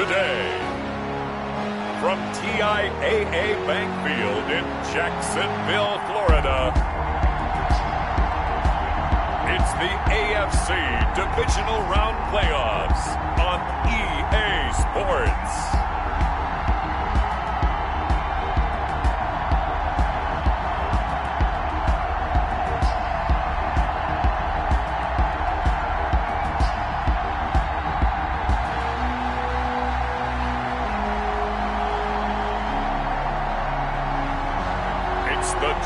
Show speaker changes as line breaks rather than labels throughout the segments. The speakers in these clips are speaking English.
today. From TIAA Bank Field in Jacksonville, Florida, it's the AFC Divisional Round Playoffs on EA Sports.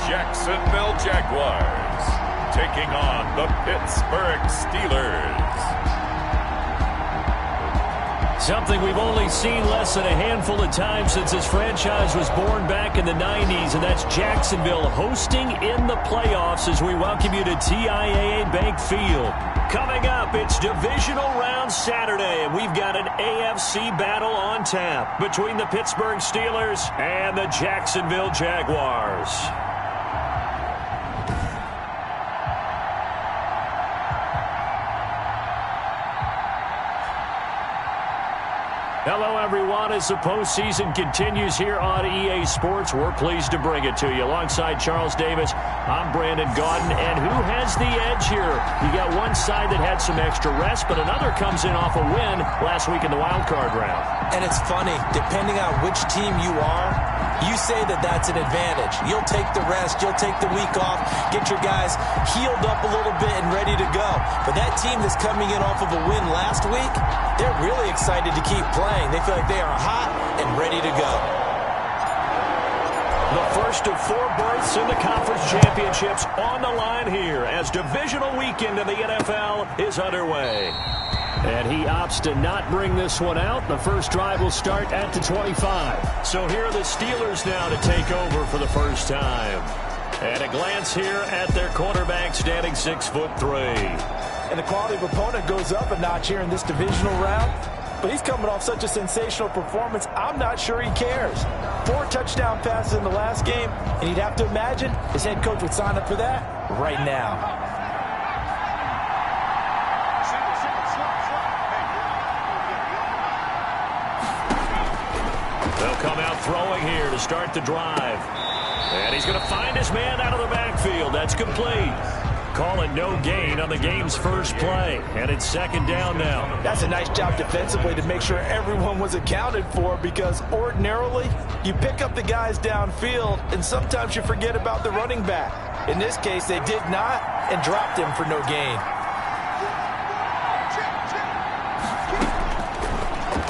Jacksonville Jaguars taking on the Pittsburgh Steelers.
Something we've only seen less than a handful of times since this franchise was born back in the 90s, and that's Jacksonville hosting in the playoffs as we welcome you to TIAA Bank Field. Coming up, it's Divisional Round Saturday, and we've got an AFC battle on tap between the Pittsburgh Steelers and the Jacksonville Jaguars. Hello, everyone. As the postseason continues here on EA Sports, we're pleased to bring it to you. Alongside Charles Davis, I'm Brandon Gaudin. And who has the edge here? You got one side that had some extra rest, but another comes in off a win last week in the wild card round.
And it's funny, depending on which team you are, you say that that's an advantage. You'll take the rest, you'll take the week off, get your guys healed up a little bit and ready to go. But that team that's coming in off of a win last week, they're really excited to keep playing. They feel like they are hot and ready to go.
The first of 4 berths in the conference championships on the line here as divisional weekend in the NFL is underway. And he opts to not bring this one out. The first drive will start at the 25. So here are the Steelers now to take over for the first time. And a glance here at their quarterback standing 6'3".
And the quality of opponent goes up a notch here in this divisional round. But he's coming off such a sensational performance, I'm not sure he cares. 4 touchdown passes in the last game, and you'd have to imagine his head coach would sign up for that right now.
They'll come out throwing here to start the drive. And he's going to find his man out of the backfield. That's complete. Call it no gain on the game's first play. And it's second down now.
That's a nice job defensively to make sure everyone was accounted for, because ordinarily you pick up the guys downfield and sometimes you forget about the running back. In this case, they did not and dropped him for no gain.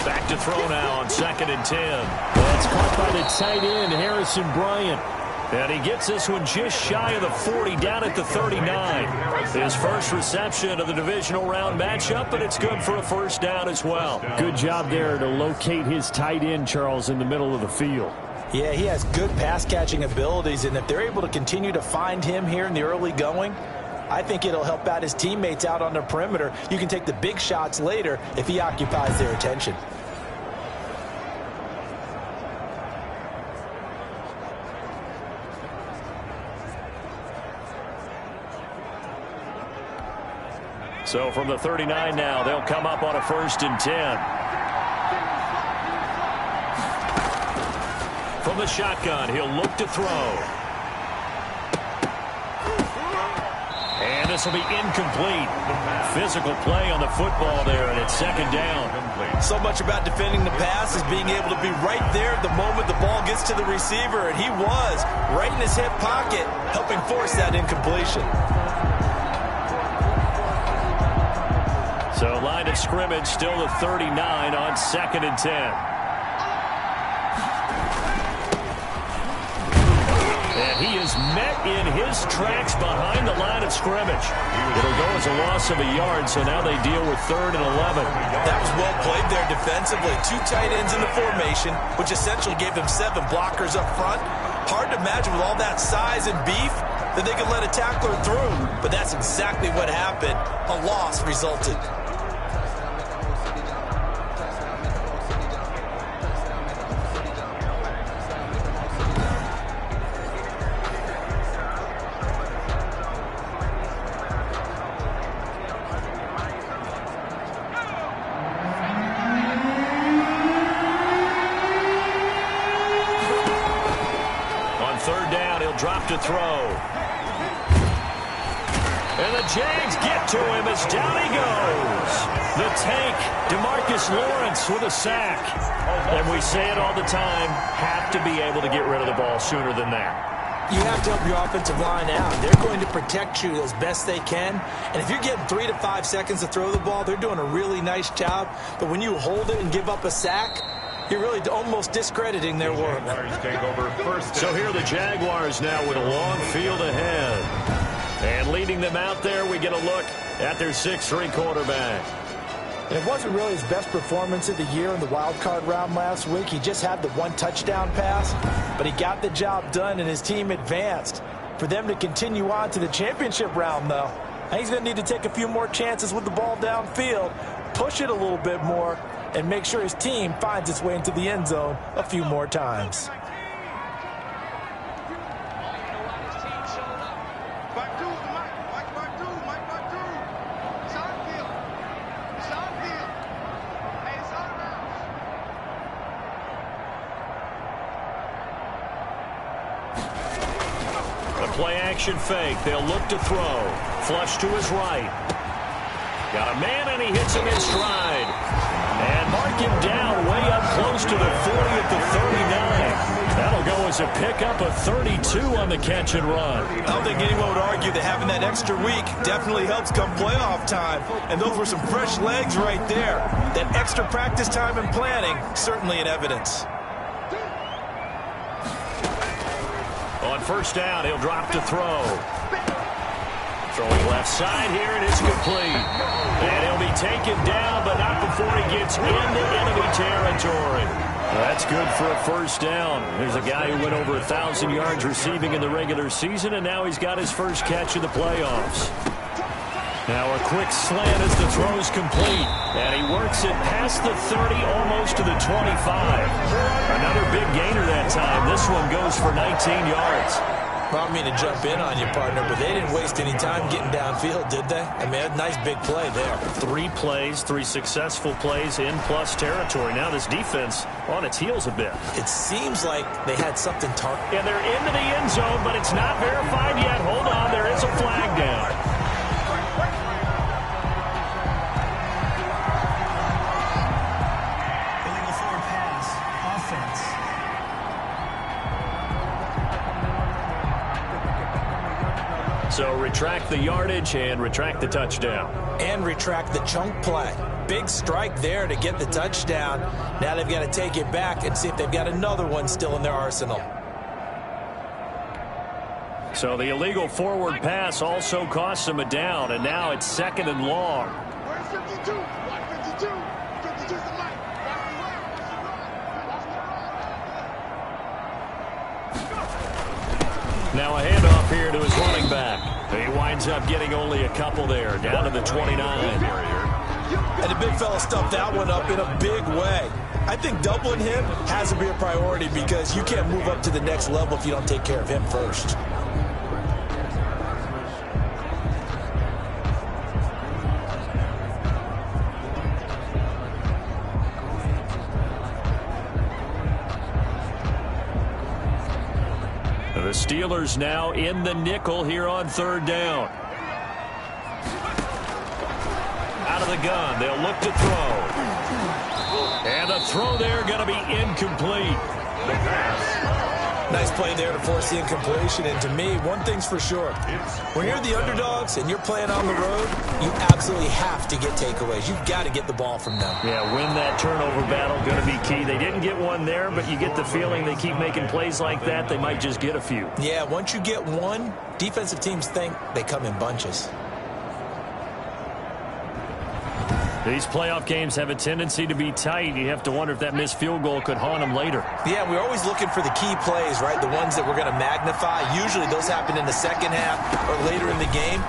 Back to throw now on 2nd and 10. That's caught by the tight end, Harrison Bryant. And he gets this one just shy of the 40, down at the 39. His first reception of the divisional round matchup, but it's good for a first down as well.
Good job there to locate his tight end, Charles, in the middle of the field.
Yeah, he has good pass-catching abilities, and if they're able to continue to find him here in the early going, I think it'll help out his teammates out on the perimeter. You can take the big shots later if he occupies their attention.
So from the 39 now, they'll come up on a 1st and 10. From the shotgun, he'll look to throw. And this will be incomplete. Physical play on the football there, and it's second down.
So much about defending the pass is being able to be right there at the moment the ball gets to the receiver, and he was right in his hip pocket, helping force that incompletion.
So line of scrimmage still the 39 on 2nd and 10. And he is met in his tracks behind the line of scrimmage. It'll go as a loss of a yard, so now they deal with 3rd and 11.
That was well played there defensively. 2 tight ends in the formation, which essentially gave them 7 blockers up front. Hard to imagine with all that size and beef that they could let a tackler through. But that's exactly what happened. A loss resulted.
throw. And the Jags get to him as down he goes. The tank, DeMarcus Lawrence with a sack. And we say it all the time, have to be able to get rid of the ball sooner than that.
You have to help your offensive line out. They're going to protect you as best they can. And if you're getting 3 to 5 seconds to throw the ball, they're doing a really nice job. But when you hold it and give up a sack, you're really almost discrediting their work.
So here are the Jaguars now with a long field ahead. And leading them out there, we get a look at their 6'3" quarterback.
And it wasn't really his best performance of the year in the wild card round last week. He just had the 1 touchdown pass, but he got the job done and his team advanced. For them to continue on to the championship round, though, he's going to need to take a few more chances with the ball downfield, push it a little bit more, and make sure his team finds its way into the end zone a few more times.
Play-action fake. They'll look to throw. Flush to his right. Got a man, and he hits him in stride. And mark him down way up close to the 40 at the 39. That'll go as a pickup of 32 on the catch and run.
I don't think anyone would argue that having that extra week definitely helps come playoff time. And those were some fresh legs right there. That extra practice time and planning, certainly in evidence.
On first down, he'll drop to throw. Throwing left side here, and it's complete. And he'll be taken down, but not before he gets into enemy territory. That's good for a first down. There's a guy who went over 1,000 yards receiving in the regular season, and now he's got his first catch in the playoffs. Now a quick slant as the throw's complete. And he works it past the 30, almost to the 25. Another big gainer that time. This one goes for 19 yards.
Well, I don't mean to jump in on you, partner, but they didn't waste any time getting downfield, did they? I mean, a nice big play there.
3 plays, 3 successful plays in plus territory. Now this defense on its heels a bit.
It seems like they had something targeted.
And they're into the end zone, but it's not verified yet. Hold on, there is a flag down. So retract the yardage and retract the touchdown.
And retract the chunk play. Big strike there to get the touchdown. Now they've got to take it back and see if they've got another one still in their arsenal.
So the illegal forward pass also costs them a down, and now it's 2nd and long. Now a handoff here to his running back. He winds up getting only a couple there, down to the 29.
And the big fella stuffed that one up in a big way. I think doubling him has to be a priority because you can't move up to the next level if you don't take care of him first.
The Steelers now in the nickel here on 3rd down. Out of the gun, they'll look to throw. And the throw there going to be incomplete.
Nice play there to force the incompletion. And to me, one thing's for sure. When you're the underdogs and you're playing on the road, you absolutely have to get takeaways. You've got to get the ball from them.
Yeah, win that turnover battle, going to be key. They didn't get one there, but you get the feeling they keep making plays like that, they might just get a few.
Yeah, once you get one, defensive teams think they come in bunches.
These playoff games have a tendency to be tight. You have to wonder if that missed field goal could haunt them later.
Yeah, we're always looking for the key plays, right? The ones that we're going to magnify. Usually those happen in the second half or later in the game.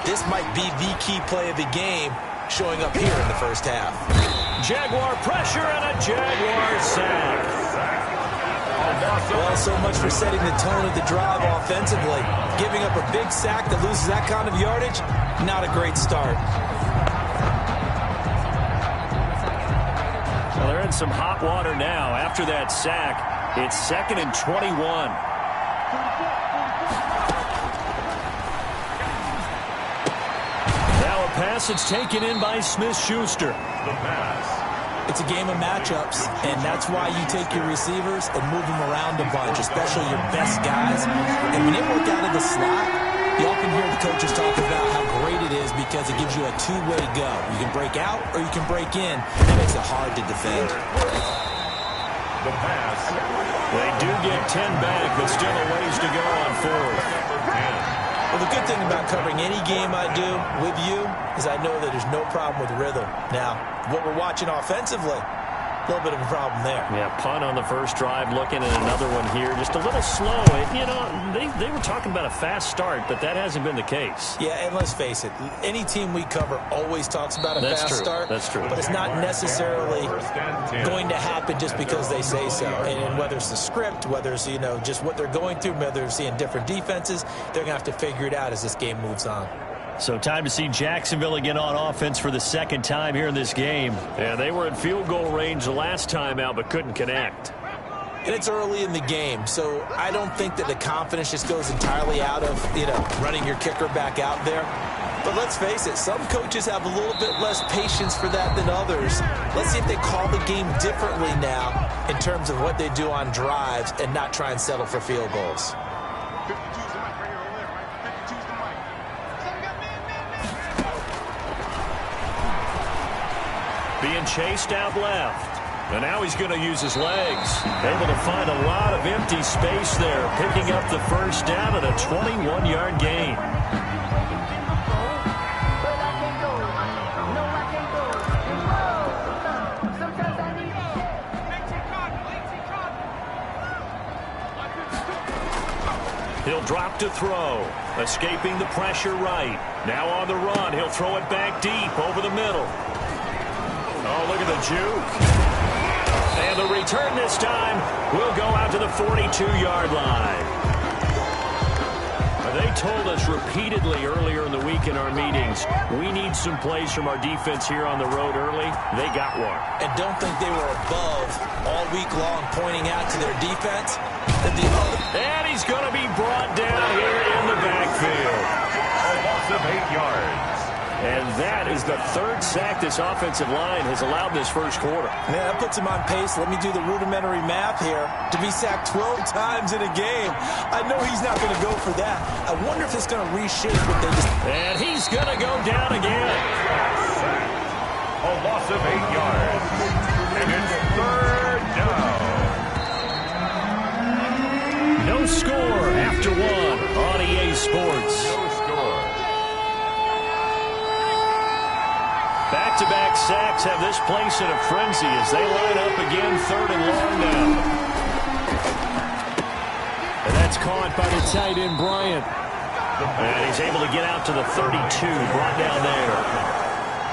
This might be the key play of the game showing up here in the first half.
Jaguar pressure and a Jaguar sack.
Well, so much for setting the tone of the drive offensively. Giving up a big sack that loses that kind of yardage, not a great start.
Well, they're in some hot water now. After that sack, it's 2nd and 21. pass. It's taken in by Smith-Schuster.
The pass.
It's a game of matchups, and that's why you take your receivers and move them around a bunch, especially your best guys. And when they work out of the slot, you often hear the coaches talk about how great it is because it gives you a two-way go. You can break out or you can break in. That makes it hard to defend.
The pass.
They do get 10 back, but still a ways to go on fourth.
Well, the good thing about covering any game I do with you is I know that there's no problem with rhythm. Now, what we're watching offensively, a little bit of a problem there.
Yeah, punt on the first drive, looking at another one here. Just a little slow. You know, they were talking about a fast start, but that hasn't been the case.
Yeah, and let's face it, any team we cover always talks about a fast start.
That's true.
But it's not necessarily going to happen just because they say so. And whether it's the script, whether it's, you know, just what they're going through, whether they're seeing different defenses, they're going to have to figure it out as this game moves on.
So time to see Jacksonville again on offense for the second time here in this game. And they were in field goal range the last time out, but couldn't connect.
And it's early in the game, so I don't think that the confidence just goes entirely out of, you know, running your kicker back out there. But let's face it, some coaches have a little bit less patience for that than others. Let's see if they call the game differently now in terms of what they do on drives and not try and settle for field goals.
Being chased out left. And now he's going to use his legs. Able to find a lot of empty space there, picking up the first down at a 21-yard gain. He'll drop to throw. Escaping the pressure right. Now on the run. He'll throw it back deep over the middle. Oh, look at the juke. And the return this time will go out to the 42-yard line. They told us repeatedly earlier in the week in our meetings, we need some plays from our defense here on the road early. They got one.
And don't think they were above all week long pointing out to their defense.
And he's going to be brought down here in the backfield.
A loss of 8 yards.
And that is the third sack this offensive line has allowed this first quarter.
Yeah, that puts him on pace. Let me do the rudimentary math here. To be sacked 12 times in a game, I know he's not going to go for that. I wonder if it's going to reshape what they just...
And he's going to go down again.
A loss of 8 yards. And it's third down.
No score after one on EA Sports.
No score.
Back-to-back sacks have this place in a frenzy as they line up again, third and long now. And that's caught by the tight end, Bryant. And he's able to get out to the 32, brought down there.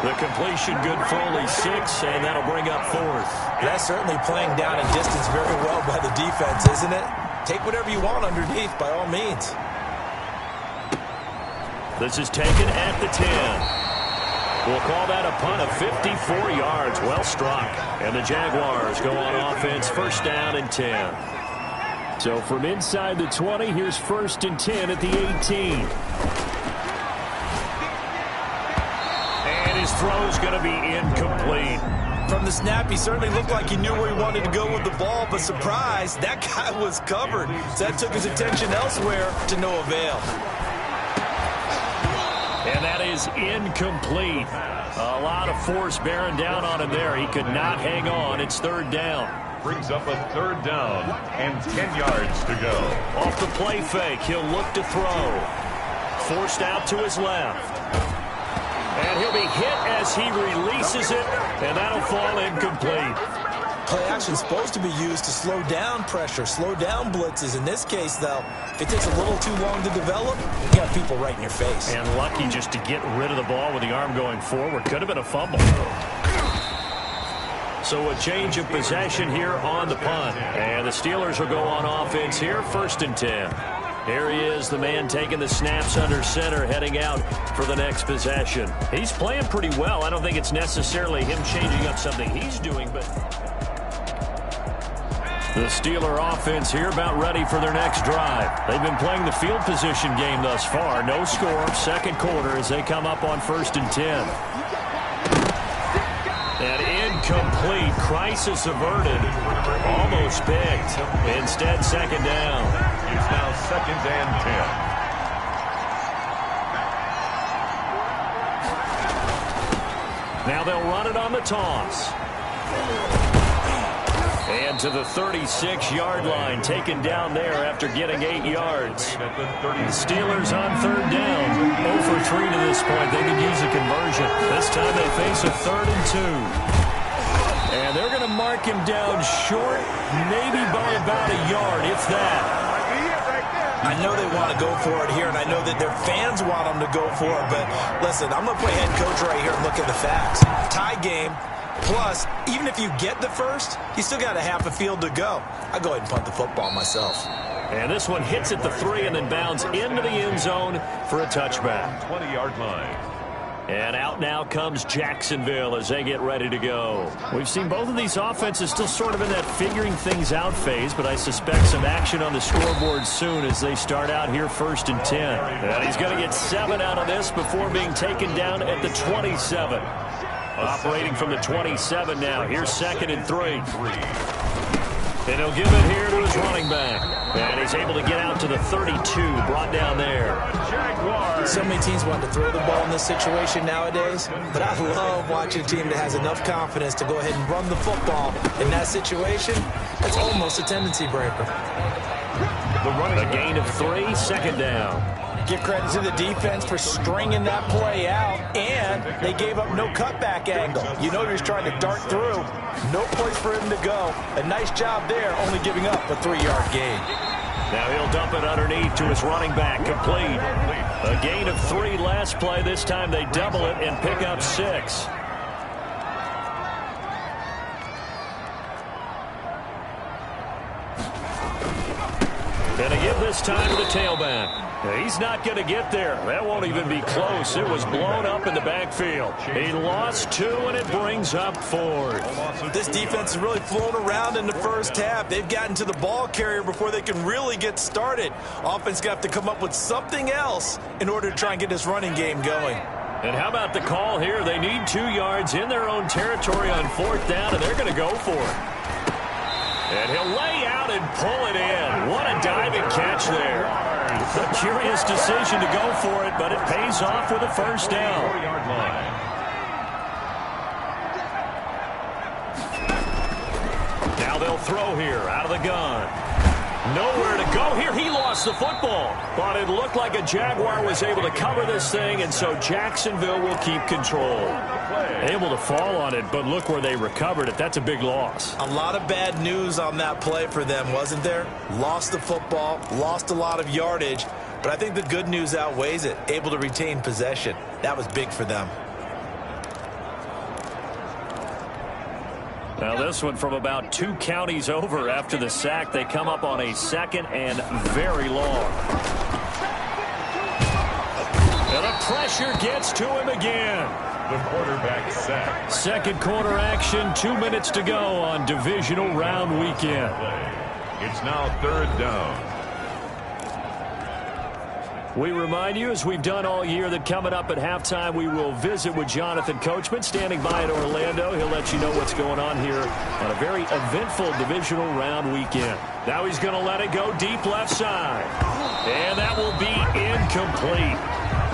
The completion good for only 6, and that'll bring up fourth.
That's certainly playing down in distance very well by the defense, isn't it? Take whatever you want underneath, by all means.
This is taken at the 10. We'll call that a punt of 54 yards. Well struck. And the Jaguars go on offense, first down and 10. So from inside the 20, here's first and 10 at the 18. And his throw's going to be incomplete.
From the snap, he certainly looked like he knew where he wanted to go with the ball, but surprise, that guy was covered. So that took his attention elsewhere to no avail.
And that is incomplete. A lot of force bearing down on him there. He could not hang on. It's third down.
Brings up a third down and 10 yards to go.
Off the play fake, he'll look to throw. Forced out to his left. And he'll be hit as he releases it, and that'll fall incomplete.
Play action is supposed to be used to slow down pressure, slow down blitzes. In this case, though, if it takes a little too long to develop, you got people right in your face.
And lucky just to get rid of the ball with the arm going forward. Could have been a fumble. So a change of possession here on the punt. And the Steelers will go on offense here, first and 10. Here he is, the man taking the snaps under center, heading out for the next possession. He's playing pretty well. I don't think it's necessarily him changing up something he's doing, but... The Steeler offense here about ready for their next drive. They've been playing the field position game thus far. No score, second quarter as they come up on 1st and 10. And incomplete. Crisis averted. Almost picked. Instead, second down.
It's now 2nd and 10.
Now they'll run it on the toss. And to the 36-yard line, taken down there after getting 8 yards. The Steelers on 3rd down. 0 for 3 to this point. They could use a conversion. This time they face a 3rd and 2. And they're going to mark him down short, maybe by about a yard, if that.
I know they want to go for it here, and I know that their fans want them to go for it, but listen, I'm going to play head coach right here and look at the facts. Tie game, plus, even if you get the first, you still got a half a field to go. I'll go ahead and punt the football myself.
And this one hits at the 3 and then bounds into the end zone for a touchback.
20-yard line.
And out now comes Jacksonville as they get ready to go. We've seen both of these offenses still sort of in that figuring things out phase, but I suspect some action on the scoreboard soon as they start out here 1st and 10. And he's going to get 7 out of this before being taken down at the 27. Operating from the 27 now. Here's 2nd and 3. And he'll give it here to his running back. And he's able to get out to the 32, brought down there.
So many teams want to throw the ball in this situation nowadays, but I love watching a team that has enough confidence to go ahead and run the football. In that situation, that's almost a tendency breaker.
A gain of 3, 2nd down.
Give credit to the defense for stringing that play out, and they gave up no cutback angle. You know he was trying to dart through. No place for him to go. A nice job there, only giving up a 3-yard gain.
Now he'll dump it underneath to his running back, complete. A gain of 3 last play. This time they double it and pick up 6. And a give this time to the tailback. He's not going to get there. That won't even be close. It was blown up in the backfield. He lost 2, and it brings up 4th.
This defense has really flown around in the first half. They've gotten to the ball carrier before they can really get started. Offense got to come up with something else in order to try and get this running game going.
And how about the call here? They need 2 yards in their own territory on 4th down, and they're going to go for it. And he'll lay out and pull it in. What a diving catch there. A curious decision to go for it, but it pays off with a 1st down.
4-yard line.
Now they'll throw here out of the gun. Nowhere to go here. He lost the football. But it looked like a Jaguar was able to cover this thing, and so Jacksonville will keep control. Able to fall on it, but look where they recovered it. That's a big loss.
A lot of bad news on that play for them, wasn't there? Lost the football, lost a lot of yardage, but I think the good news outweighs it. Able to retain possession. That was big for them.
Now this one from about 2 counties over after the sack. They come up on a 2nd and very long. And the pressure gets to him again.
The quarterback sack.
2nd quarter action, 2 minutes to go on divisional round weekend.
It's now 3rd down.
We remind you, as we've done all year, that coming up at halftime, we will visit with Jonathan Coachman, standing by in Orlando. He'll let you know what's going on here on a very eventful divisional round weekend. Now he's going to let it go deep left side. And that will be incomplete.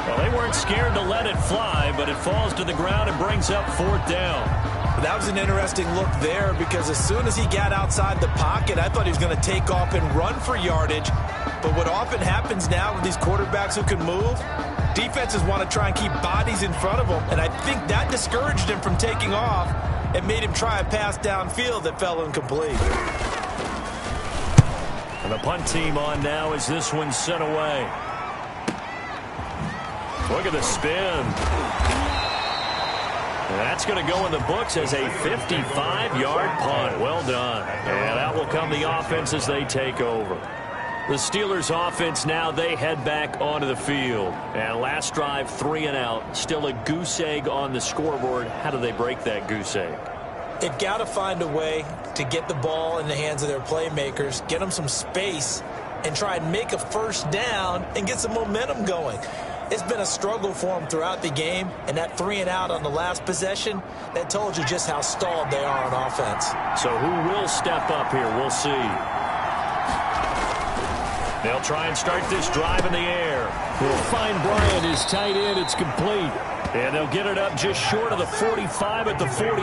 Well, they weren't scared to let it fly, but it falls to the ground and brings up 4th down.
That was an interesting look there because as soon as he got outside the pocket, I thought he was going to take off and run for yardage. But what often happens now with these quarterbacks who can move, defenses want to try and keep bodies in front of them, and I think that discouraged him from taking off and made him try a pass downfield that fell incomplete.
And the punt team on now as this one's sent away. Look at the spin. And that's going to go in the books as a 55-yard punt. Well done. And out will come the offense as they take over. The Steelers offense now, they head back onto the field. And last drive, 3 and out. Still a goose egg on the scoreboard. How do they break that goose egg?
They've got to find a way to get the ball in the hands of their playmakers, get them some space, and try and make a first down and get some momentum going. It's been a struggle for them throughout the game, and that 3 and out on the last possession, that told you just how stalled they are on offense.
So who will step up here? We'll see. They'll try and start this drive in the air.
They'll find Bryant, his tight end. It's complete.
And they'll get it up just short of the 45 at the 44.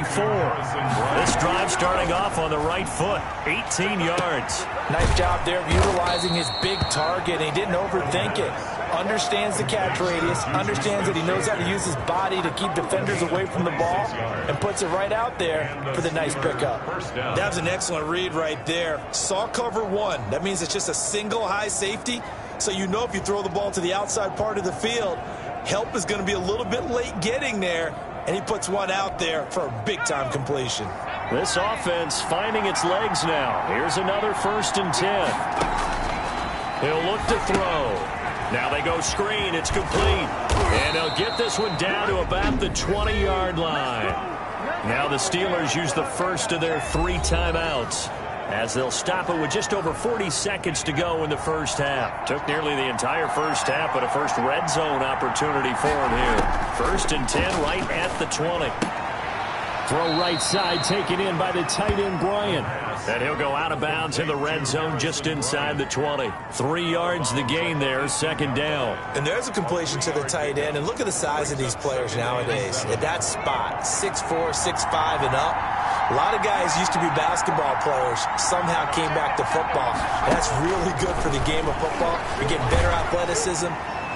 This drive starting off on the right foot, 18 yards.
Nice job there of utilizing his big target. He didn't overthink it. Understands the catch radius, understands that he knows how to use his body to keep defenders away from the ball, and puts it right out there for the nice pickup.
That was an excellent read right there. Saw cover 1. That means it's just a single high safety. So you know if you throw the ball to the outside part of the field, help is going to be a little bit late getting there, and he puts one out there for a big-time completion.
This offense finding its legs now. Here's another 1st and 10. He'll look to throw. Now they go screen. It's complete. And they'll get this one down to about the 20-yard line. Now the Steelers use the first of their 3 timeouts, as they'll stop it with just over 40 seconds to go in the first half. Took nearly the entire first half, but a first red zone opportunity for him here. 1st and 10 right at the 20.
Throw right side, taken in by the tight end, Bryant.
And he'll go out of bounds in the red zone just inside the 20. 3 yards the gain there, 2nd down.
And there's a completion to the tight end. And look at the size of these players nowadays. At that spot, 6'4", 6'5", and up. A lot of guys used to be basketball players, somehow came back to football. That's really good for the game of football. You're getting better athleticism,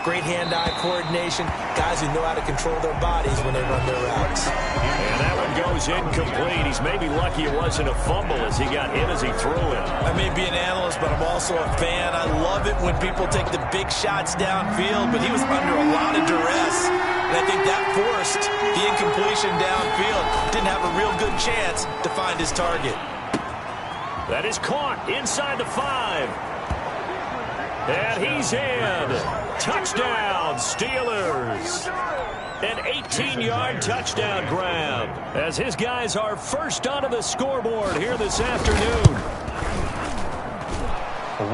great hand-eye coordination, guys who know how to control their bodies when they run their routes.
And that one goes incomplete. He's maybe lucky it wasn't a fumble as he got hit as he threw it.
I may be an analyst, but I'm also a fan. I love it when people take the big shots downfield, but he was under a lot of duress. And I think that forced the incompletion downfield. Didn't have a real good chance to find his target.
That is caught inside the 5. And he's in. Touchdown, Steelers. An 18-yard touchdown grab, as his guys are first onto the scoreboard here this afternoon.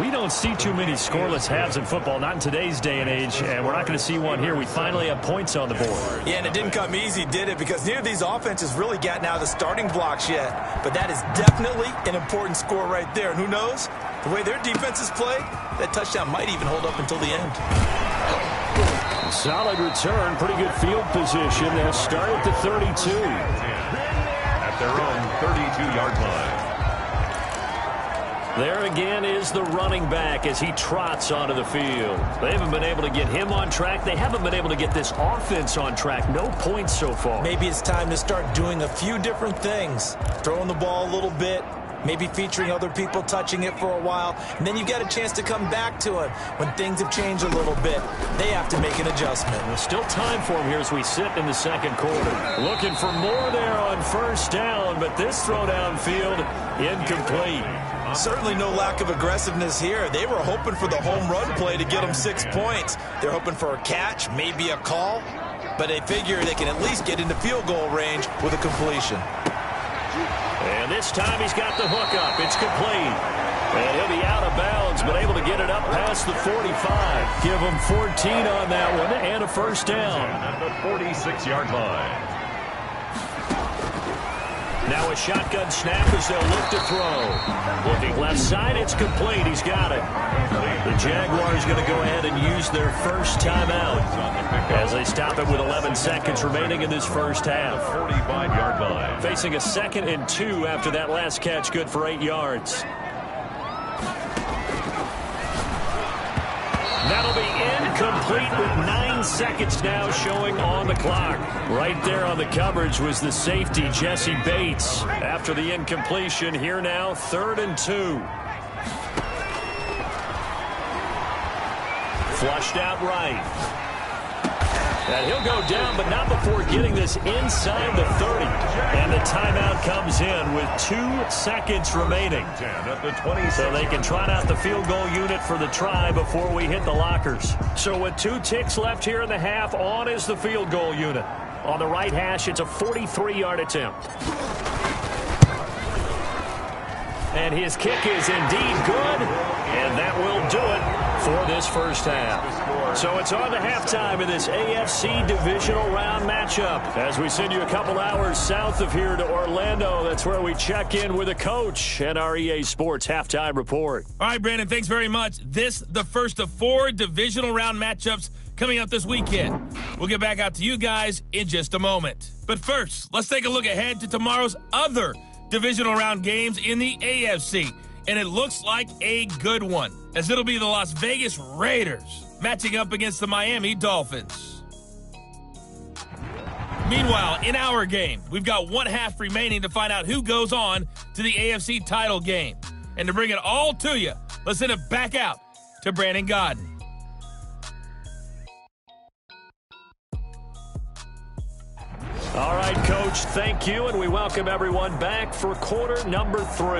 We don't see too many scoreless halves in football, not in today's day and age, and we're not going to see one here. We finally have points on the board.
Yeah, and it didn't come easy, did it? Because neither of these offenses really gotten out of the starting blocks yet. But that is definitely an important score right there. And who knows? The way their defenses play, that touchdown might even hold up until the end.
Solid return, pretty good field position. They'll start at the 32.
At their own 32-yard line.
There again is the running back as he trots onto the field. They haven't been able to get him on track. They haven't been able to get this offense on track. No points so far.
Maybe it's time to start doing a few different things. Throwing the ball a little bit, maybe featuring other people touching it for a while, and then you get a chance to come back to it when things have changed a little bit. They have to make an adjustment.
There's still time for him here as we sit in the 2nd quarter. Looking for more there on 1st down, but this throw downfield incomplete.
Certainly no lack of aggressiveness here. They were hoping for the home run play to get them 6 points. They're hoping for a catch, maybe a call, but they figure they can at least get into field goal range with a completion.
And this time he's got the hook up. It's complete. And he'll be out of bounds, but able to get it up past the 45. Give him 14 on that one and a 1st down.
At the 46-yard line.
Now a shotgun snap as they'll look to throw. Looking left side, it's complete. He's got it. The Jaguars going to go ahead and use their first timeout as they stop it with 11 seconds remaining in this first half.
45-yard line.
Facing a 2nd and 2 after that last catch, good for 8 yards. That'll be incomplete with 9 seconds now showing on the clock. Right there on the coverage was the safety, Jesse Bates. After the incompletion, here now, 3rd and 2. Flushed out right. And he'll go down, but not before getting this inside the 30. And the timeout comes in with 2 seconds remaining. So they can trot out the field goal unit for the try before we hit the lockers. So with 2 ticks left here in the half, on is the field goal unit. On the right hash, it's a 43-yard attempt. And his kick is indeed good, and that will do it for this first half. So it's on to halftime in this AFC Divisional Round matchup. As we send you a couple hours south of here to Orlando, that's where we check in with a coach and our EA Sports Halftime Report.
All right, Brandon, thanks very much. This, the first of 4 Divisional Round matchups coming up this weekend. We'll get back out to you guys in just a moment. But first, let's take a look ahead to tomorrow's other Divisional Round games in the AFC. And it looks like a good one, as it'll be the Las Vegas Raiders matching up against the Miami Dolphins. Meanwhile, in our game, we've got 1 half remaining to find out who goes on to the AFC title game. And to bring it all to you, let's send it back out to Brandon Godden.
All right, Coach, thank you, and we welcome everyone back for quarter number 3.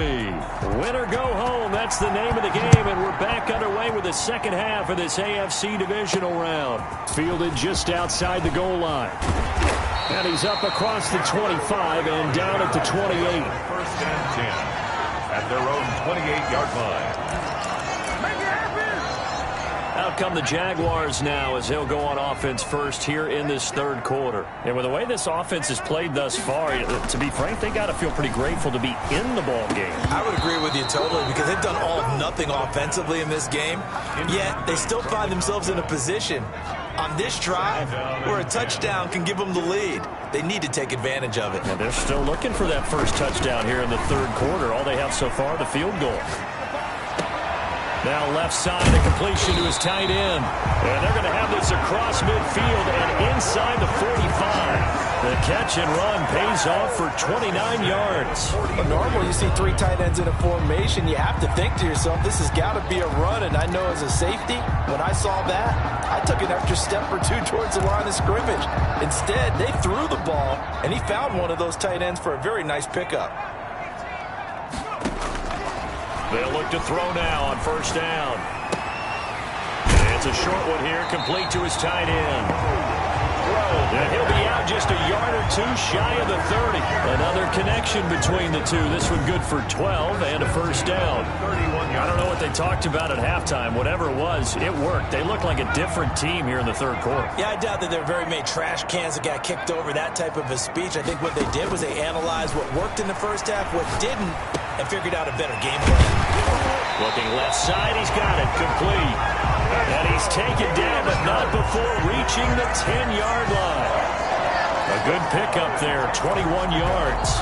Win or go home, that's the name of the game, and we're back underway with the second half of this AFC Divisional Round. Fielded just outside the goal line. And he's up across the 25 and down at the 28.
First and 10 at their own 28-yard line.
Out come the Jaguars now as they'll go on offense first here in this third quarter. And with the way this offense has played thus far, to be frank, they got to feel pretty grateful to be in the ball game.
I would agree with you totally, because they've done all of nothing offensively in this game, yet they still find themselves in a position on this drive where a touchdown can give them the lead. They need to take advantage of it.
And they're still looking for that first touchdown here in the third quarter. All they have so far, the field goal. Now left side, the completion to his tight end. And they're going to have this across midfield and inside the 45. The catch and run pays off for 29 yards.
Well, normally you see 3 tight ends in a formation. You have to think to yourself, this has got to be a run. And I know as a safety, when I saw that, I took an extra step or 2 towards the line of scrimmage. Instead, they threw the ball, and he found one of those tight ends for a very nice pickup.
They'll look to throw now on first down. And it's a short one here, complete to his tight end. And he'll be out just a yard or 2 shy of the 30. Another connection between the two. This one good for 12 and a first down. I don't know what they talked about at halftime. Whatever it was, it worked. They look like a different team here in the third quarter.
Yeah, I doubt that there are very many trash cans that got kicked over, that type of a speech. I think what they did was they analyzed what worked in the first half, what didn't, and figured out a better game plan.
Looking left side, he's got it, complete. And he's taken down, but not before reaching the 10-yard line. A good pickup there, 21 yards.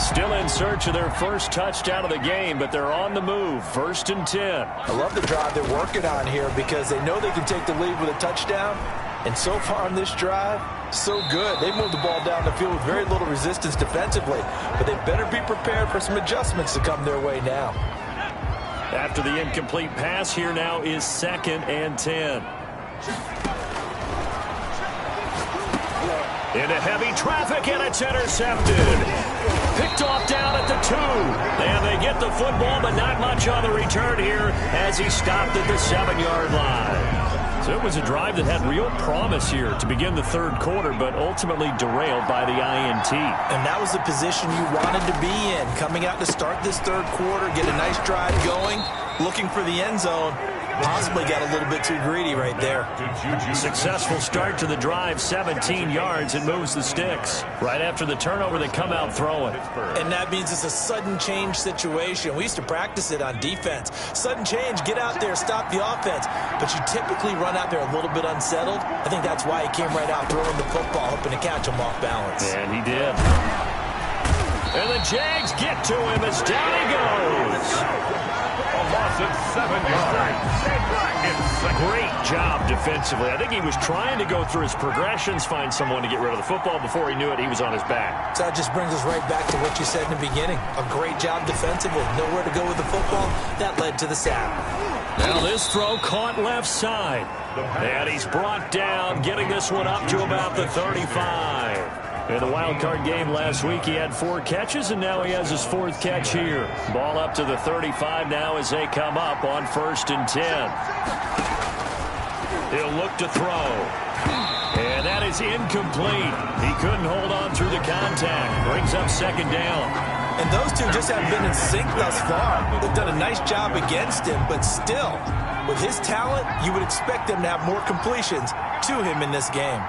Still in search of their first touchdown of the game, but they're on the move, first and 10.
I love the drive they're working on here because they know they can take the lead with a touchdown. And so far on this drive, so good. They moved the ball down the field with very little resistance defensively, but they better be prepared for some adjustments to come their way now.
After the incomplete pass, here now is second and 10. Into heavy traffic, and it's intercepted. Picked off down at the 2. And they get the football, but not much on the return here as he stopped at the 7-yard line. So it was a drive that had real promise here to begin the third quarter, but ultimately derailed by the INT.
And that was the position you wanted to be in, coming out to start this third quarter, get a nice drive going, looking for the end zone. Possibly got a little bit too greedy right there.
Successful start to the drive, 17 yards, and moves the sticks. Right after the turnover, they come out throwing.
And that means it's a sudden change situation. We used to practice it on defense. Sudden change, get out there, stop the offense. But you typically run out there a little bit unsettled. I think that's why he came right out throwing the football, hoping to catch him off balance.
And he did. And the Jags get to him as down he goes.
A loss of 7 yards.
Great job defensively. I think he was trying to go through his progressions, find someone to get rid of the football. Before he knew it, he was on his back.
So that just brings us right back to what you said in the beginning. A great job defensively. Nowhere to go with the football. That led to the sack.
Now this throw caught left side. And he's brought down, getting this one up to about the 35. In the wild card game last week, he had 4 catches, and now he has his 4th catch here. Ball up to the 35 now as they come up on first and 10. He'll look to throw. And that is incomplete. He couldn't hold on through the contact. Brings up second down.
And those two just haven't been in sync thus far. They've done a nice job against him, but still, with his talent, you would expect them to have more completions to him in this game.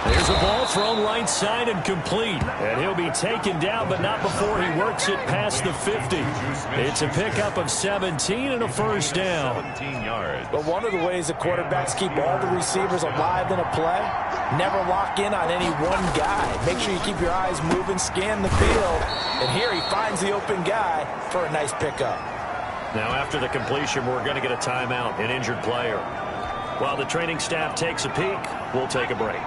There's a ball thrown right side and complete. And he'll be taken down, but not before he works it past the 50. It's a pickup of 17 and a first down.
17 yards.
But one of the ways the quarterbacks keep all the receivers alive in a play, never lock in on any one guy. Make sure you keep your eyes moving, scan the field. And here he finds the open guy for a nice pickup.
Now after the completion, we're going to get a timeout, an injured player. While the training staff takes a peek, we'll take a break.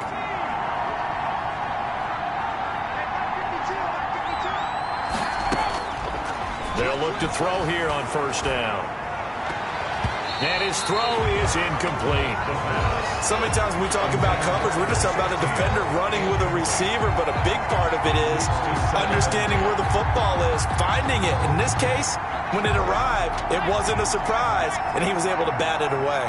They'll look to throw here on first down. And his throw is incomplete.
So many times when we talk about coverage, we're just talking about a defender running with a receiver, but a big part of it is understanding where the football is, finding it. In this case, when it arrived, it wasn't a surprise, and he was able to bat it away.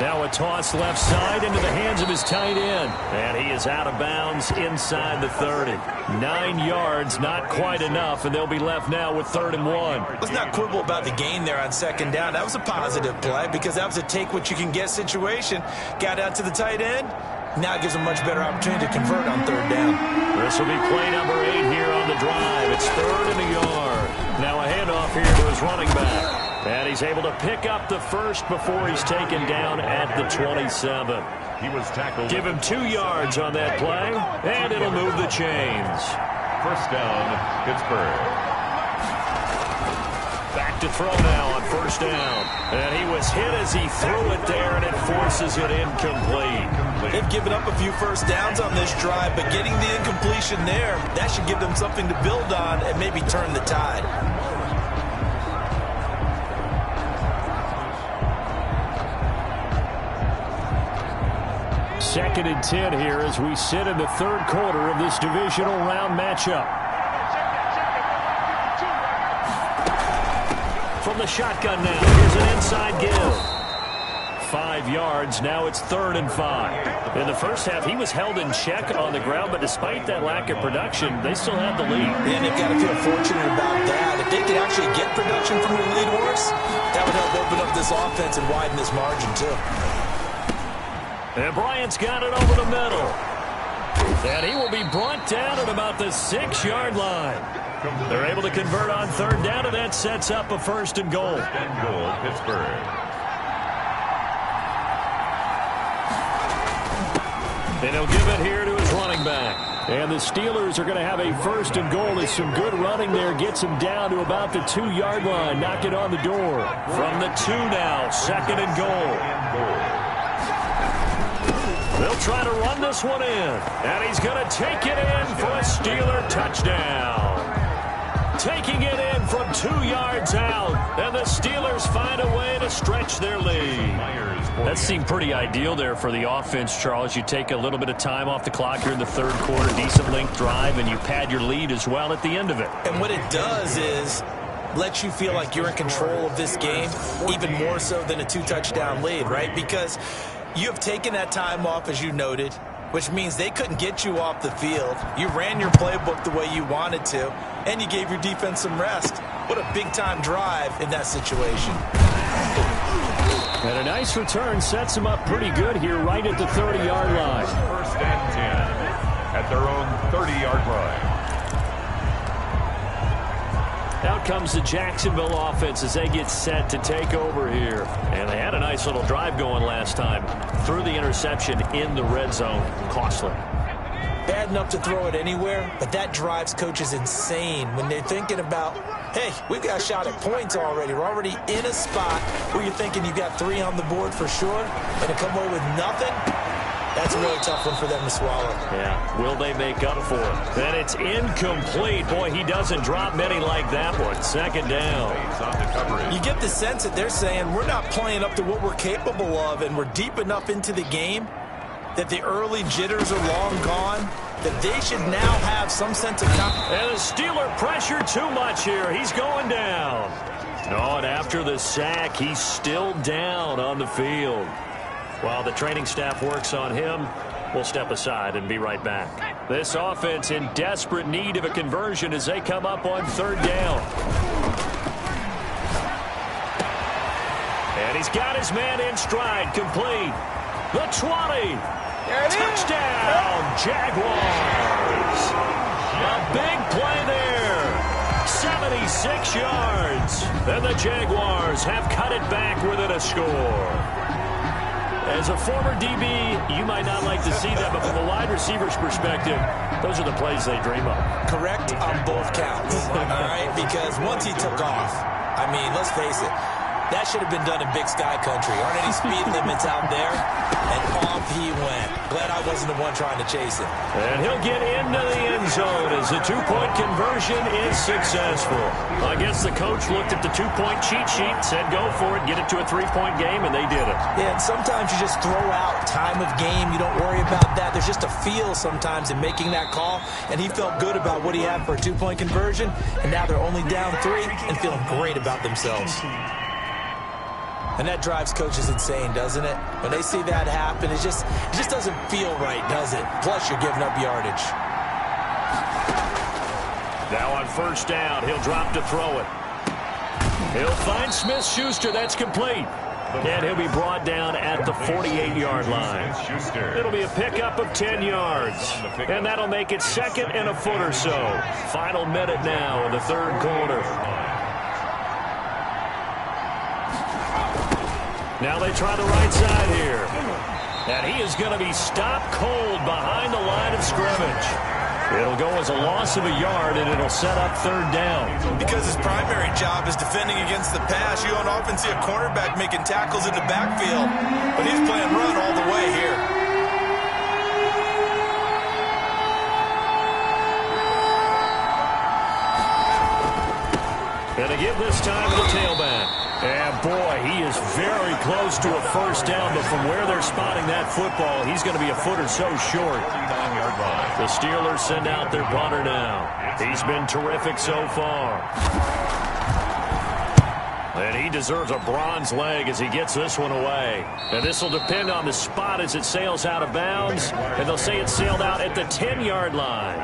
Now a toss left side into the hands of his tight end. And he is out of bounds inside the 30. 9 yards, not quite enough, and they'll be left now with 3rd and 1.
Let's not quibble about the gain there on second down. That was a positive play because that was a take-what-you-can-get situation. Got out to the tight end. Now it gives him a much better opportunity to convert on 3rd down.
This will be play number 8 here on the drive. It's 3rd and a yard. Now a handoff here to his running back. And he's able to pick up the first before he's taken down at the 27.
He was tackled.
Give him 2 yards on that play, and it'll move the chains.
First down, Pittsburgh.
Back to throw now on first down. And he was hit as he threw it there, and it forces it incomplete.
They've given up a few first downs on this drive, but getting the incompletion there, that should give them something to build on and maybe turn the tide.
2nd and 10 here as we sit in the 3rd quarter of this divisional round matchup. From the shotgun now, here's an inside give. 5 yards, now it's 3rd and 5. In the first half, he was held in check on the ground, but despite that lack of production, they still have the lead.
And they've got to feel fortunate about that. If they could actually get production from their lead horse, that would help open up this offense and widen this margin, too.
And Bryant's got it over the middle. And he will be brought down at about the 6-yard line. They're able to convert on 3rd down, and that sets up a 1st and goal.
1st and goal, Pittsburgh.
And he'll give it here to his running back. And the Steelers are going to have a 1st and goal as some good running there gets him down to about the 2-yard line. Knock it on the door. From the 2 now, 2nd and goal. They'll try to run this one in. And he's going to take it in for a Steeler touchdown. Taking it in from 2 yards out. And the Steelers find a way to stretch their lead. That seemed pretty ideal there for the offense, Charles. You take a little bit of time off the clock here in the 3rd quarter, decent length drive, and you pad your lead as well at the end of it.
And what it does is let you feel like you're in control of this game, even more so than a 2-touchdown lead, right? Because you have taken that time off, as you noted, which means they couldn't get you off the field. You ran your playbook the way you wanted to, and you gave your defense some rest. What a big-time drive in that situation.
And a nice return sets them up pretty good here right at the 30-yard line.
1st and 10 at their own 30-yard line.
Out comes the Jacksonville offense as they get set to take over here. And they had a nice little drive going last time. Threw the interception in the red zone. Costly.
Bad enough to throw it anywhere, but that drives coaches insane when they're thinking about, hey, we've got a shot at points already. We're already in a spot where you're thinking you've got 3 on the board for sure, and to come away with nothing, that's a really tough one for them to swallow.
Yeah, will they make up for it? And it's incomplete. Boy, he doesn't drop many like that one. 2nd down.
You get the sense that they're saying we're not playing up to what we're capable of, and we're deep enough into the game that the early jitters are long gone.
that they should now have some sense of confidence.
And the Steeler pressure too much here. He's going down. Oh, and after the sack, he's still down on the field. While the training staff works on him, we'll step aside and be right back. This offense in desperate need of a conversion as they come up on third down. And he's got his man in stride, complete. The 20. Touchdown, Jaguars. A big play there. 76 yards. And the Jaguars have cut it back within a score. As a former DB, you might not like to see that, but from a wide receiver's perspective, those are the plays they dream of.
Correct on both counts, all right? Because once he took off, I mean, let's face it, that should have been done in Big Sky Country. Aren't any speed limits out there? And off he went. Glad I wasn't the one trying to chase him.
And he'll get into the end zone as the two-point conversion is successful. I guess the coach looked at the two-point cheat sheet, said go for it, get it to a three-point game, and they did it.
Yeah, and sometimes you just throw out time of game. You don't worry about that. There's just a feel sometimes in making that call, and he felt good about what he had for a two-point conversion, and now they're only down 3 and feeling great about themselves. And that drives coaches insane, doesn't it? When they see that happen, it just doesn't feel right, does it? Plus, you're giving up yardage.
Now on first down, he'll drop to throw it. He'll find Smith-Schuster. That's complete. And he'll be brought down at the 48-yard line. It'll be a pickup of 10 yards. And that'll make it second and a foot or so. Final minute now in the third quarter. Now they try the right side here. And he is going to be stopped cold behind the line of scrimmage. It'll go as a loss of a yard, and it'll set up third down.
Because his primary job is defending against the pass, you don't often see a cornerback making tackles in the backfield. But he's playing run all the way here.
And to give this time to the tailback. And, boy, he is very close to a first down, but from where they're spotting that football, he's going to be a foot or so short. The Steelers send out their punter now. He's been terrific so far. And he deserves a bronze leg as he gets this one away. And this will depend on the spot as it sails out of bounds. And they'll say it sailed out at the 10-yard line.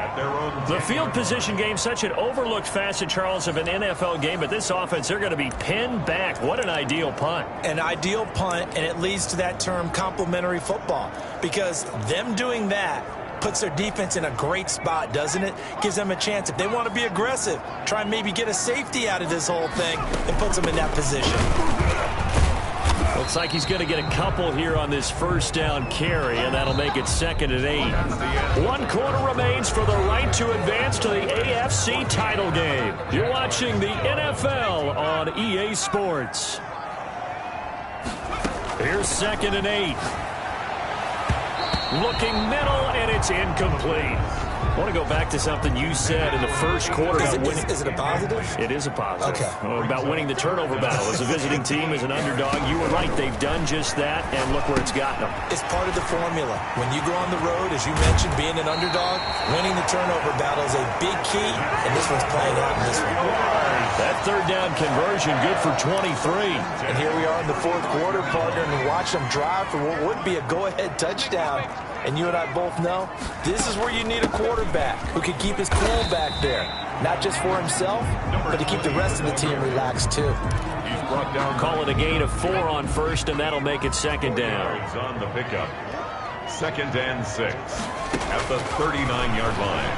The field position game, such an overlooked facet, Charles, of an NFL game. But this offense, they're going to be pinned back. What an ideal punt.
An ideal punt, and it leads to that term complementary football. Because them doing that puts their defense in a great spot, doesn't it? Gives them a chance. If they want to be aggressive, try and maybe get a safety out of this whole thing, and puts them in that position.
Looks like he's going to get a couple here on this first down carry, and that'll make it second and 8. 1 quarter remains for the right to advance to the AFC title game. You're watching the NFL on EA Sports. Here's second and 8. Looking middle, and it's incomplete. I want to go back to something you said in the first quarter.
Is it a positive?
It is a positive.
Okay.
About winning the turnover battle. As a visiting team, as an underdog, you were right. They've done just that, and look where it's gotten them.
It's part of the formula. When you go on the road, as you mentioned, being an underdog, winning the turnover battle is a big key, and this one's playing out in this one.
That third down conversion, good for 23.
And here we are in the fourth quarter, partner, and watch them drive for what would be a go-ahead touchdown. And you and I both know this is where you need a quarterback who can keep his cool back there. Not just for himself, but to keep the rest of the team relaxed, too.
Call it a gain of 4 on first, and that'll make it second down.
On the pickup. Second and 6 at the 39-yard line.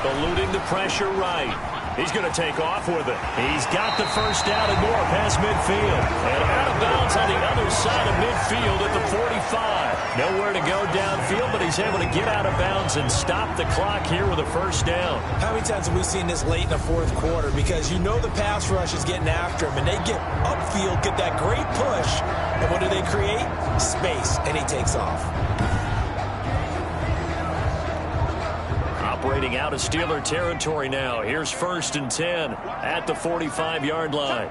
Eluding the pressure right. He's going to take off with it. He's got the first down and more past midfield. And out of bounds on the other side of midfield at the 45. Nowhere to go downfield, but he's able to get out of bounds and stop the clock here with a first down.
How many times have we seen this late in the fourth quarter? Because you know the pass rush is getting after him, and they get upfield, get that great push. And what do they create? Space, and he takes off.
Operating out of Steeler territory now. Here's first and 10 at the 45-yard line.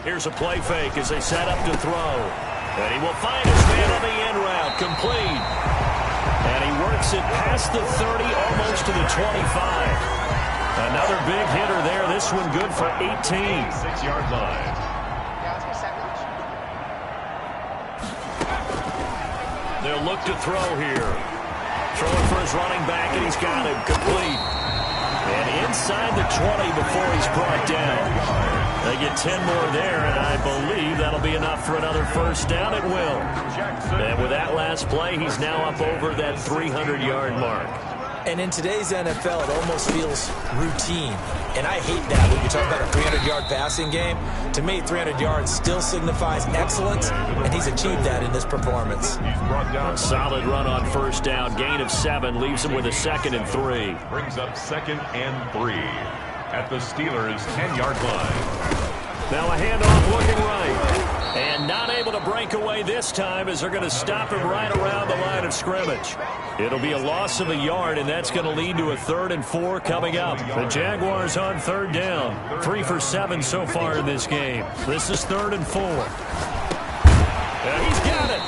Here's a play fake as they set up to throw. And he will find his man on the end route, complete. And he makes it past the 30, almost to the 25. Another big hitter there. This one good for 18.
6-yard line.
They'll look to throw here. Throwing for his running back, and he's got him complete. And inside the 20 before he's brought down. They get 10 more there, and I believe that'll be enough for another first down. It will. And with that last play, he's now up over that 300-yard mark.
And in today's NFL, it almost feels routine. And I hate that when you talk about a 300-yard passing game. To me, 300 yards still signifies excellence, and he's achieved that in this performance.
A solid run on first down. Gain of 7 leaves him with a 2nd and 3.
Brings up 2nd and 3 at the Steelers' 10-yard line.
Now a handoff looking right. And not able to break away this time as they're going to stop him right around the line of scrimmage. It'll be a loss of a yard, and that's going to lead to a 3rd and 4 coming up. The Jaguars on 3rd down. 3 for 7 so far in this game. This is 3rd and 4. And he's got it.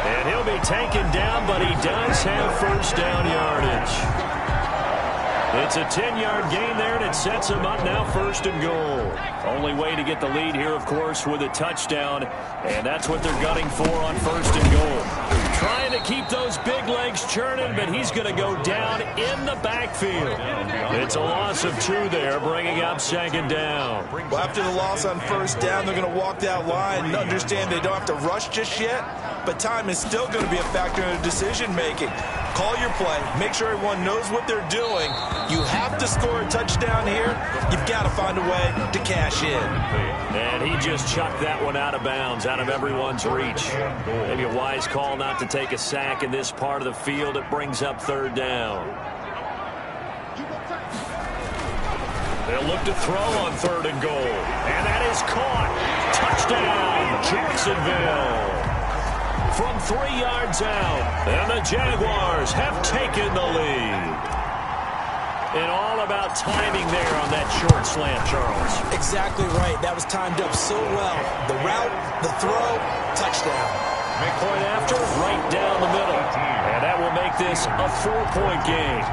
And he'll be taken down, but he does have first down yardage. It's a 10-yard gain there, and it sets him up now 1st and goal. Only way to get the lead here, of course, with a touchdown, and that's what they're gunning for on 1st and goal. Trying to keep those big legs churning, but he's going to go down in the backfield. It's a loss of 2 there, bringing up 2nd down.
Well, after the loss on 1st down, they're going to walk that line and understand they don't have to rush just yet, but time is still going to be a factor in their decision-making. Call your play. Make sure everyone knows what they're doing. You have to score a touchdown here. You've got to find a way to cash in.
And he just chucked that one out of bounds, out of everyone's reach. Maybe a wise call not to take a sack in this part of the field. It brings up 3rd down. They'll look to throw on 3rd and goal. And that is caught. Touchdown, Jacksonville. From 3 yards out, and the Jaguars have taken the lead. And all about timing there on that short slant, Charles.
Exactly right. That was timed up so well. The route, the throw, touchdown.
Point after, right down the middle. And that will make this a 4-point game.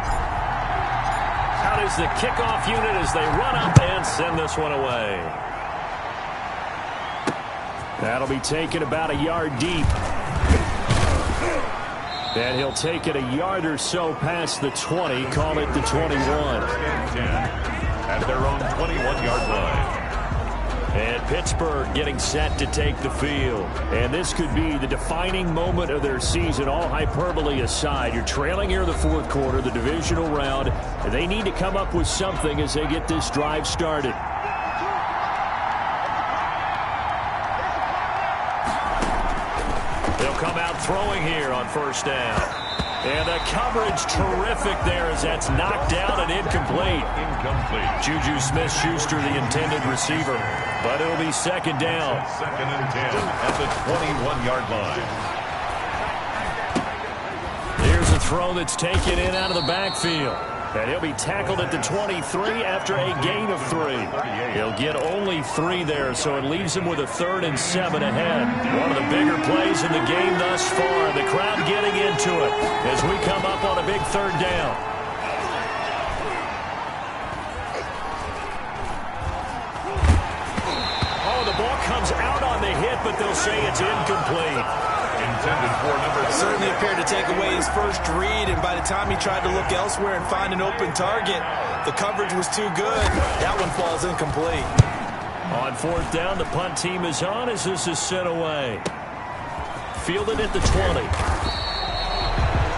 How does the kickoff unit as they run up and send this one away? That'll be taken about a yard deep. And he'll take it a yard or so past the 20, call it the 21.
At their own 21-yard line.
And Pittsburgh getting set to take the field. And this could be the defining moment of their season, all hyperbole aside. You're trailing here in the 4th quarter, the divisional round. And they need to come up with something as they get this drive started. They'll come out throwing here on 1st down. And the coverage terrific there as that's knocked down and incomplete. Juju Smith-Schuster, the intended receiver. But it'll be 2nd down.
2nd and 10 at the 21-yard line.
Here's a throw that's taken in out of the backfield. And he'll be tackled at the 23 after a gain of 3. He'll get only 3 there, so it leaves him with a 3rd and 7 ahead. One of the bigger plays in the game thus far. The crowd getting into it as we come up on a big 3rd down. Oh, the ball comes out on the hit, but they'll say it's incomplete.
Intended for number 3.
Certainly appeared to take away his first read, and by the time he tried to look elsewhere and find an open target, the coverage was too good. That one falls incomplete.
On 4th down, the punt team is on as this is sent away. Fielded at the 20.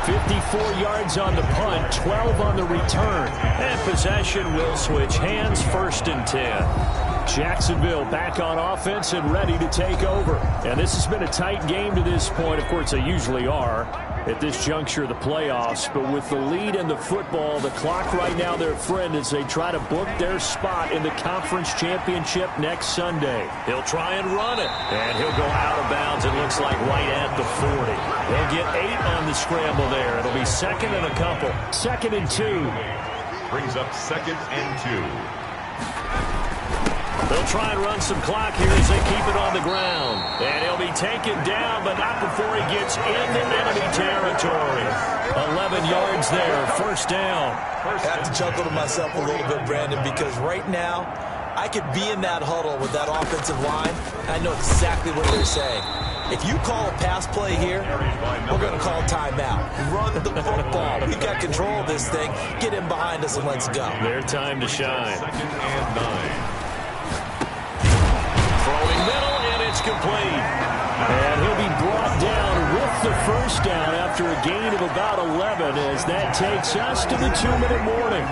54 yards on the punt, 12 on the return. And possession will switch hands, 1st and 10. Jacksonville back on offense and ready to take over. And this has been a tight game to this point. Of course, they usually are at this juncture of the playoffs. But with the lead in the football, the clock right now their friend as they try to book their spot in the conference championship next Sunday. He'll try and run it. And he'll go out of bounds, it looks like, right at the 40. They'll get 8 on the scramble there. It'll be 2nd and a couple. 2nd and 2.
Brings up 2nd and 2.
They'll try and run some clock here as they keep it on the ground. And he'll be taken down, but not before he gets into enemy territory. A yards there, first down.
I have to chuckle to myself a little bit, Brandon, because right now I could be in that huddle with that offensive line, and I know exactly what they're saying. If you call a pass play here, we're going to call timeout. Run the football. We got control of this thing. Get in behind us and let's go.
Their time to shine.
2nd and 9.
Throwing middle, and it's complete. And he'll be brought down with the first down after a gain of about 11 as that takes us to the 2-minute warning.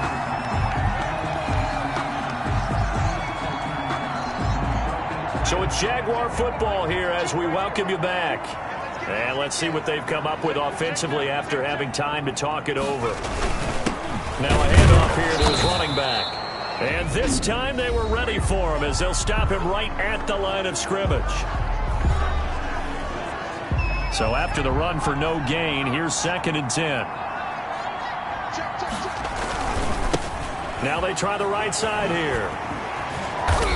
So it's Jaguar football here as we welcome you back. And let's see what they've come up with offensively after having time to talk it over. Now a handoff here to his running back. And this time they were ready for him as they'll stop him right at the line of scrimmage. So after the run for no gain, here's 2nd and 10. Now they try the right side here.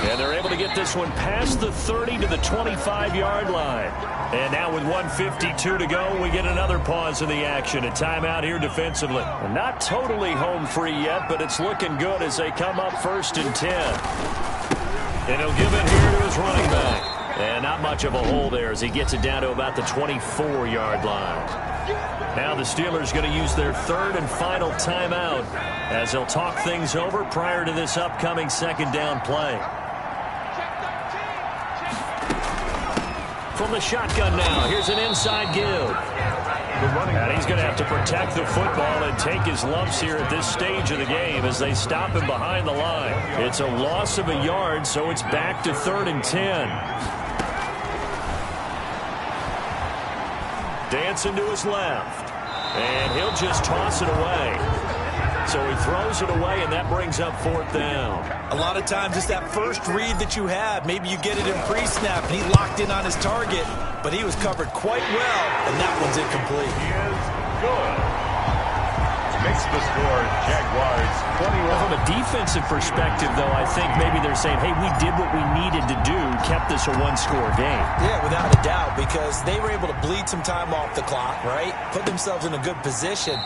And they're able to get this one past the 30 to the 25-yard line. And now with 1:52 to go, we get another pause in the action. A timeout here defensively. Not totally home free yet, but it's looking good as they come up 1st and 10. And he'll give it here to his running back. And not much of a hole there as he gets it down to about the 24-yard line. Now the Steelers going to use their 3rd and final timeout as they'll talk things over prior to this upcoming 2nd down play. From the shotgun now, here's an inside give. And he's going to have to protect the football and take his lumps here at this stage of the game as they stop him behind the line. It's a loss of a yard, so it's back to 3rd and 10. Dancing to his left. And he'll just toss it away. So he throws it away, and that brings up 4th down.
A lot of times it's that first read that you have. Maybe you get it in pre-snap, and he locked in on his target, but he was covered quite well, and that one's incomplete.
He is good. Makes the score Jaguars 21.
From a defensive perspective, though, I think maybe they're saying, hey, we did what we needed to do, kept this a one-score game.
Yeah, without a doubt, because they were able to bleed some time off the clock, right? Put themselves in a good position,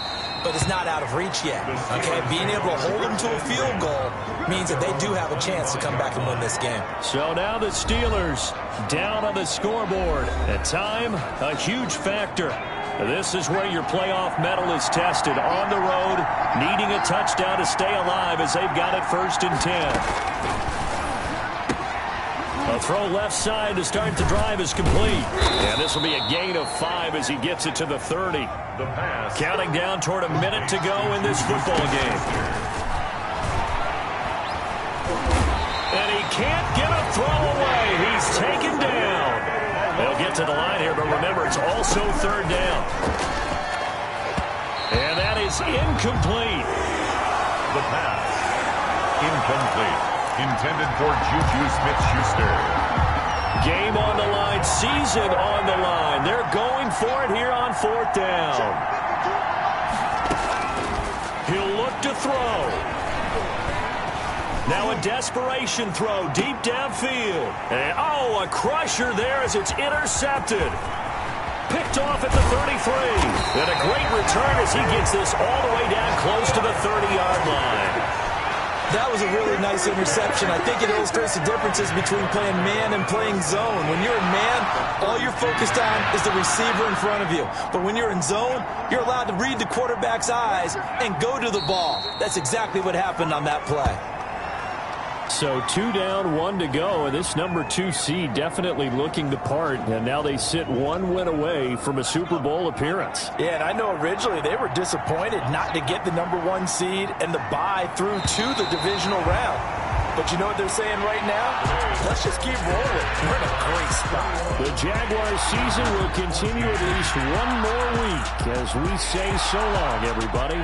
but it's not out of reach yet, okay? Being able to hold them to a field goal means that they do have a chance to come back and win this game.
So now the Steelers down on the scoreboard. At time, a huge factor. This is where your playoff medal is tested on the road, needing a touchdown to stay alive as they've got it 1st and 10. A throw left side to start the drive is complete. And this will be a gain of 5 as he gets it to the 30.
The pass.
Counting down toward a minute to go in this football game. And he can't get a throw away. He's taken down. They'll get to the line here, but remember, it's also 3rd down. And that is incomplete.
The pass. Incomplete. Intended for Juju Smith-Schuster.
Game on the line, season on the line. They're going for it here on 4th down. He'll look to throw. Now a desperation throw deep downfield. And, oh, a crusher there as it's intercepted. Picked off at the 33. And a great return as he gets this all the way down close to the 30-yard line.
That was a really nice interception. I think it illustrates the differences between playing man and playing zone. When you're in man, all you're focused on is the receiver in front of you. But when you're in zone, you're allowed to read the quarterback's eyes and go to the ball. That's exactly what happened on that play.
So 2 down, 1 to go, and this number 2 seed definitely looking the part, and now they sit 1 win away from a Super Bowl appearance.
Yeah, and I know originally they were disappointed not to get the number 1 seed and the bye through to the divisional round. But you know what they're saying right now? Let's just keep rolling. We're in a great spot.
The Jaguars season will continue at least 1 more week as we say so long, everybody.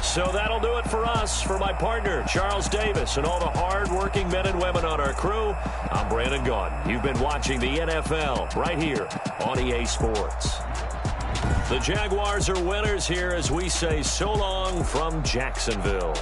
So that'll do it for us. For my partner, Charles Davis, and all the hard-working men and women on our crew, I'm Brandon Gaudin. You've been watching the NFL right here on EA Sports. The Jaguars are winners here as we say so long from Jacksonville.